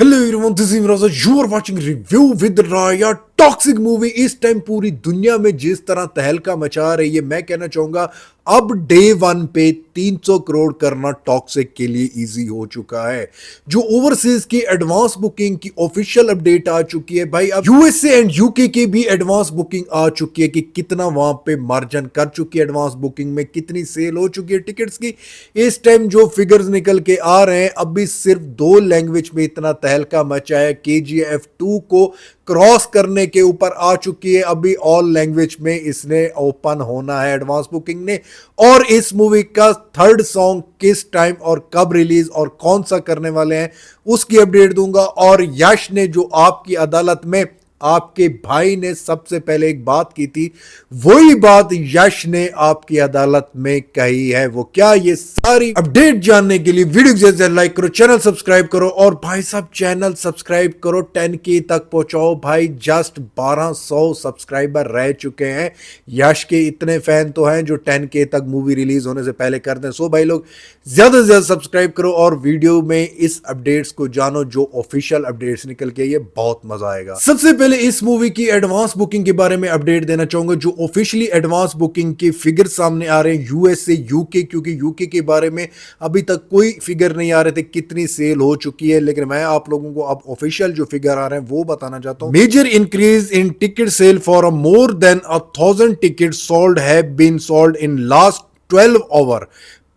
Hello everyone, this is Imran. You are watching review with Raya. Toxic movie इस time पूरी दुनिया में जिस तरह तहलका मचा रही है, मैं कहना चाहूंगा अब डे वन पे 300 करोड़ करना टॉक्सिक के लिए इजी हो चुका है। जो ओवरसीज की एडवांस बुकिंग की ऑफिशियल अपडेट आ चुकी है भाई, अब यूएसए एंड यूके की भी एडवांस बुकिंग आ चुकी है कि कितना वहां पे मार्जिन कर चुकी है, एडवांस बुकिंग में कितनी सेल हो चुकी है टिकट्स की। इस टाइम जो फिगर्स निकल के आ रहे हैं, अभी सिर्फ 2 लैंग्वेज में इतना तहलका मचा है। KGF 2 को क्रॉस करने के ऊपर आ चुकी है, अभी ऑल लैंग्वेज में इसने ओपन होना है एडवांस बुकिंग ने। और इस मूवी का थर्ड सॉन्ग किस टाइम और कब रिलीज और कौन सा करने वाले हैं उसकी अपडेट दूंगा। और यश ने जो आपकी अदालत में आपके भाई ने सबसे पहले एक बात की थी, वही बात यश ने आपकी अदालत में कही है। वो क्या, ये सारी अपडेट जानने के लिए वीडियो जैसे लाइक करो, चैनल सब्सक्राइब करो। और भाई साहब चैनल सब्सक्राइब करो, 10K तक पहुंचाओ भाई। जस्ट 1200 सब्सक्राइबर रह चुके हैं। यश के इतने फैन तो हैं जो 10K तक मूवी रिलीज होने से पहले करते हैं। सो भाई लोग ज्यादा से ज्यादा सब्सक्राइब करो और वीडियो में इस अपडेट्स को जानो जो ऑफिशियल अपडेट्स निकल के, ये बहुत मजा आएगा। सबसे पहले इस मूवी की एडवांस बुकिंग के बारे में अपडेट देना चाहूंगा। जो ऑफिशियली एडवांस बुकिंग के फिगर सामने आ रहे हैं यूएसए यूके, क्योंकि यूके के बारे में अभी तक कोई फिगर नहीं आ रहे थे कितनी सेल हो चुकी है, लेकिन मैं आप लोगों को अब ऑफिशियल जो फिगर आ रहे हैं वो बताना चाहता हूं। Major increase in ticket sale for more than 1000 ticket sold have been sold in last 12 hour.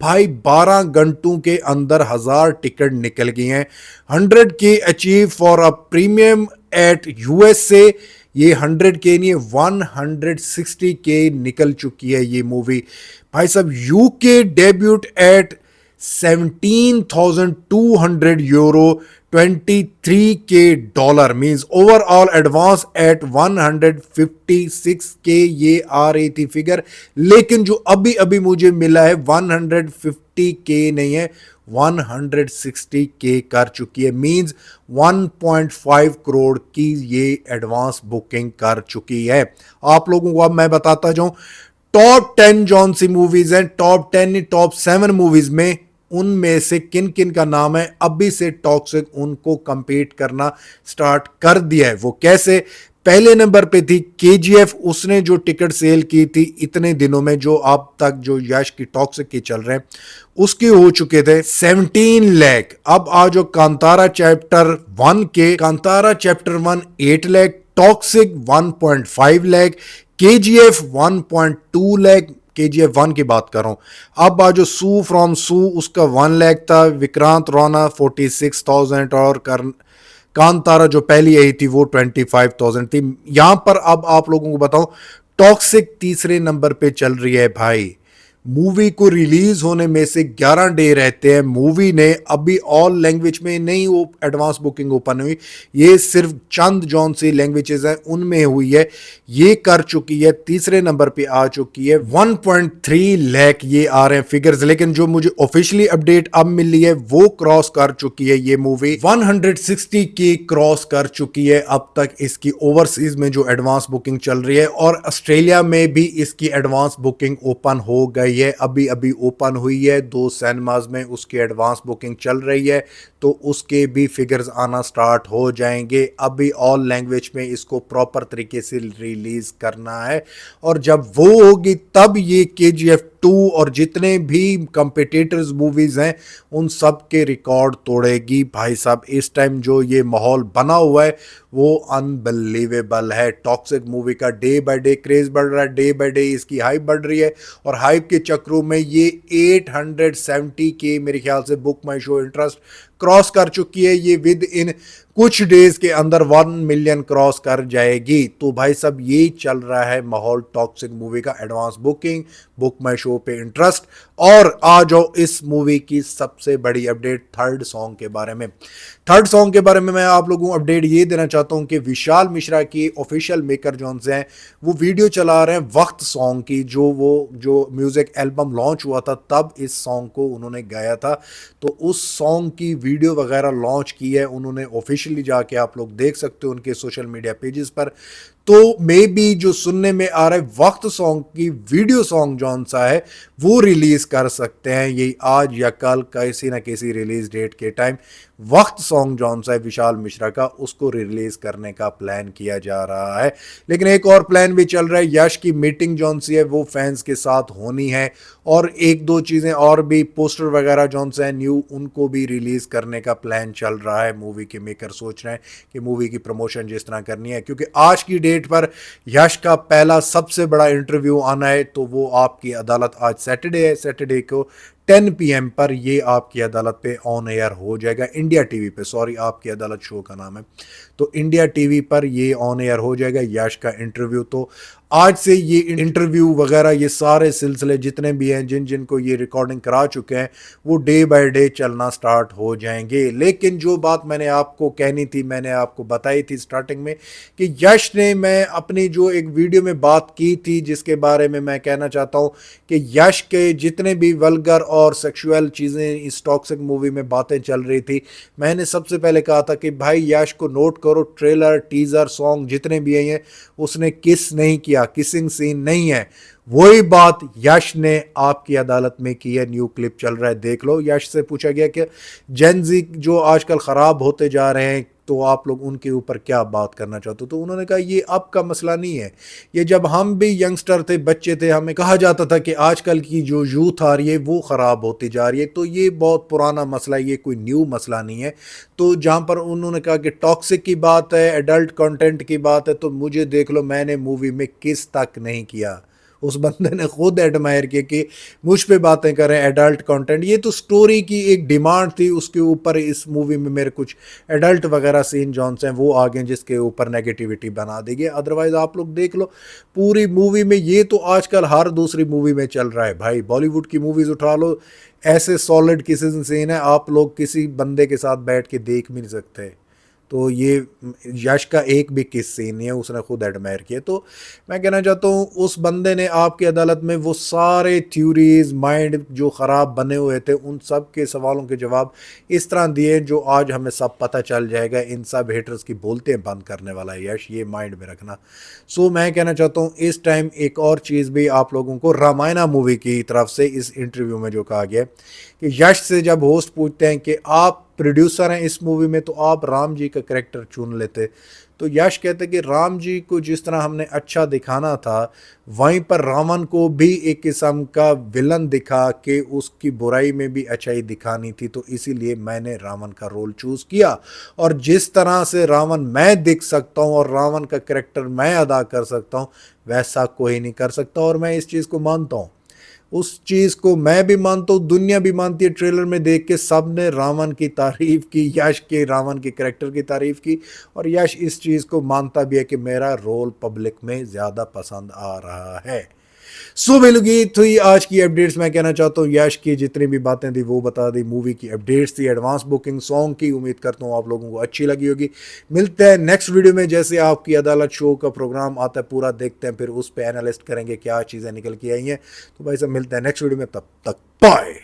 भाई 12 घंटों के अंदर 1000 टिकट निकल गई हैं। 100K achieve for a premium eight USA. ये 100K नहीं है, 160K निकल चुकी है ये मूवी। भाई साहब UK debut at 17,200 euro, 23K means overall advance at 156K ये आ रही थी फिगर। लेकिन जो अभी अभी मुझे मिला है 150K नहीं है, 160K कर चुकी है। मींस 1.5 करोड़ की ये एडवांस बुकिंग कर चुकी है। आप लोगों को अब मैं बताता जाऊं टॉप 10 जौन सी मूवीज हैं, टॉप 10 नहीं टॉप 7 मूवीज में, उनमें से किन किन का नाम है अभी से टॉक्सिक उनको कंपीट करना स्टार्ट कर दिया है। वो कैसे? पहले नंबर पे थी KGF, उसने जो टिकट सेल की थी इतने दिनों में, जो अब तक जो यश की टॉक्सिक की चल रहे हैं, उसके हो चुके थे 17 लाख। अब आ जो कांतारा चैप्टर 1 के, Kantara chapter 1 8 lakh, toxic 1.5 lakh, KGF 1.2 lakh. KGF 1 की बात कर रहा हूं। अब आज जो सू फ्रॉम सू उसका 1 लाख था, विक्रांत रोना 46,000 और कांतारा जो पहली आई थी वो 25,000 थी। यहां पर अब आप लोगों को बताऊं टॉक्सिक तीसरे नंबर पे चल रही है भाई। मूवी को रिलीज होने में से 11 डे रहते हैं। मूवी ने अभी ऑल लैंग्वेज में नहीं वो एडवांस बुकिंग ओपन हुई, ये सिर्फ चंद जौन सी लैंग्वेजेस हैं उनमें हुई है। ये कर चुकी है, तीसरे नंबर पे आ चुकी है। 1.3 लाख ये आ रहे हैं फिगर्स, लेकिन जो मुझे ऑफिशियली अपडेट अब मिली है वो क्रॉस कर चुकी है ये मूवी, 160K क्रॉस कर चुकी है अब तक इसकी ओवरसीज में जो एडवांस बुकिंग चल रही है। और ऑस्ट्रेलिया में भी इसकी एडवांस बुकिंग ओपन हो गई है, अभी अभी ओपन हुई है। 2 सिनेमाज में उसकी एडवांस बुकिंग चल रही है, तो उसके भी फिगर्स आना स्टार्ट हो जाएंगे। अभी ऑल लैंग्वेज में इसको प्रॉपर तरीके से रिलीज करना है, और जब वो होगी तब ये KGF 2 और जितने भी कंपिटिटर्स मूवीज हैं उन सब के रिकॉर्ड तोड़ेगी। भाई साहब इस टाइम जो ये माहौल बना हुआ है वो अनबिलीवेबल है। टॉक्सिक मूवी का डे बाय डे क्रेज बढ़ रहा है, डे बाय डे इसकी हाइप बढ़ रही है, और हाइप के चक्रों में ये 870K मेरे ख्याल से बुक माई शो इंटरेस्ट क्रॉस कर चुकी है। ये विद इन कुछ डेज के अंदर 1 मिलियन क्रॉस कर जाएगी। तो भाई साहब ये चल रहा है माहौल टॉक्सिक मूवी का, एडवांस बुकिंग, बुक माई शो पे इंटरेस्ट। और आ जाओ इस मूवी की सबसे बड़ी अपडेट थर्ड सॉन्ग के बारे में। थर्ड सॉन्ग के बारे में मैं आप लोगों को अपडेट ये देना चाहता हूं कि विशाल मिश्रा की ऑफिशियल मेकर जोन से हैं वो वीडियो चला रहे हैं वक्त सॉन्ग की। जो म्यूजिक एल्बम लॉन्च हुआ था तब इस सॉन्ग को उन्होंने गाया था, तो उस सॉन्ग की वीडियो वगैरह लॉन्च की है उन्होंने ऑफिशियली, जाके आप लोग देख सकते हो उनके सोशल मीडिया पेजेस पर। तो मे बी जो सुनने में आ रहा है वक्त सॉन्ग की वीडियो सॉन्ग जौन सा है वो रिलीज कर सकते हैं ये आज या कल किसी ना किसी रिलीज डेट के टाइम। वक्त सॉन्ग जौन सा है विशाल मिश्रा का, उसको रिलीज करने का प्लान किया जा रहा है। लेकिन एक और प्लान भी चल रहा है, यश की मीटिंग जौन सी है वो फैंस के साथ होनी है, और एक दो चीज़ें और भी, पोस्टर वगैरह जौन से हैं न्यू, उनको भी रिलीज़ करने का प्लान चल रहा है। मूवी के मेकर सोच रहे हैं कि मूवी की प्रमोशन जिस तरह करनी है, क्योंकि आज की डेट पर यश का पहला सबसे बड़ा इंटरव्यू आना है, तो वो आपकी अदालत, आज सैटरडे है, सैटरडे को 10 PM पर ये आपकी अदालत पे ऑन एयर हो जाएगा, इंडिया टीवी पे, सॉरी आपकी अदालत शो का नाम है, तो इंडिया टीवी पर ये ऑन एयर हो जाएगा यश का इंटरव्यू। तो आज से ये इंटरव्यू वगैरह ये सारे सिलसिले जितने भी हैं, जिन जिन को ये रिकॉर्डिंग करा चुके हैं, वो डे बाय डे चलना स्टार्ट हो जाएंगे। लेकिन जो बात मैंने आपको कहनी थी, मैंने आपको बताई थी स्टार्टिंग में कि यश ने, मैं अपनी जो एक वीडियो में बात की थी जिसके बारे में मैं कहना चाहता हूँ कि यश के जितने भी वल्गर और सेक्सुअल चीज़ें इस टॉक्सिक मूवी में बातें चल रही थी, मैंने सबसे पहले कहा था कि भाई यश को नोट करो, ट्रेलर टीजर सॉन्ग जितने भी हैं उसने किस नहीं किया, किसिंग सीन नहीं है। वही बात यश ने आपकी अदालत में की है, न्यू क्लिप चल रहा है, देख लो। यश से पूछा गया कि जेनजी जो आजकल ख़राब होते जा रहे हैं, तो आप लोग उनके ऊपर क्या बात करना चाहते हो, तो उन्होंने कहा ये अब का मसला नहीं है, ये जब हम भी यंगस्टर थे, बच्चे थे, हमें कहा जाता था कि आजकल की जो यूथ आ रही है वो ख़राब होती जा रही है, तो ये बहुत पुराना मसला है, ये कोई न्यू मसला नहीं है। तो जहाँ पर उन्होंने कहा कि टॉक्सिक की बात है, एडल्ट कंटेंट की बात है, तो मुझे देख लो, मैंने मूवी में किस तक नहीं किया। उस बंदे ने खुद एडमायर किया कि मुझ पे बातें करें एडल्ट कंटेंट, ये तो स्टोरी की एक डिमांड थी, उसके ऊपर इस मूवी में मेरे कुछ एडल्ट वगैरह सीन जॉन्स हैं वो आ गए जिसके ऊपर नेगेटिविटी बना देगी। अदरवाइज आप लोग देख लो पूरी मूवी में, ये तो आजकल हर दूसरी मूवी में चल रहा है भाई। बॉलीवुड की मूवीज उठा लो, ऐसे सॉलिड किसिंग सीन है आप लोग किसी बंदे के साथ बैठ के देख भी नहीं सकते। तो ये यश का एक भी किस सीन नहीं है, उसने खुद एडमायर किया। तो मैं कहना चाहता हूँ उस बंदे ने आपकी अदालत में वो सारे थ्योरीज माइंड जो ख़राब बने हुए थे, उन सब के सवालों के जवाब इस तरह दिए जो आज हमें सब पता चल जाएगा। इन सब हेटर्स की बोलते बंद करने वाला है यश, ये माइंड में रखना। सो मैं कहना चाहता हूँ इस टाइम एक और चीज़ भी आप लोगों को रामायणा मूवी की तरफ से इस इंटरव्यू में जो कहा गया कि यश से जब होस्ट पूछते हैं कि आप प्रोड्यूसर हैं इस मूवी में, तो आप राम जी का करेक्टर चुन लेते, तो यश कहते कि राम जी को जिस तरह हमने अच्छा दिखाना था, वहीं पर रावण को भी एक किस्म का विलन दिखा के उसकी बुराई में भी अच्छाई दिखानी थी, तो इसीलिए मैंने रावण का रोल चूज़ किया। और जिस तरह से रावण मैं दिख सकता हूँ और रावण का करेक्टर मैं अदा कर सकता हूँ, वैसा कोई नहीं कर सकता, और मैं इस चीज़ को मानता हूँ। उस चीज़ को मैं भी मानता हूँ, दुनिया भी मानती है। ट्रेलर में देख के सब ने रावण की तारीफ़ की, यश के रावण के करैक्टर की तारीफ़ की, और यश इस चीज़ को मानता भी है कि मेरा रोल पब्लिक में ज़्यादा पसंद आ रहा है। सो मिलूंगी तो ये आज की अपडेट्स। मैं कहना चाहता हूँ यश की जितनी भी बातें थी वो बता दी, मूवी की अपडेट्स थी, एडवांस बुकिंग सॉन्ग की, उम्मीद करता हूँ आप लोगों को अच्छी लगी होगी। मिलते हैं नेक्स्ट वीडियो में, जैसे आपकी अदालत शो का प्रोग्राम आता है पूरा देखते हैं, फिर उस पर एनालिस्ट करेंगे क्या चीज़ें निकल के आई हैं। तो भाई साहब मिलते हैं नेक्स्ट वीडियो में, तब तक बाय।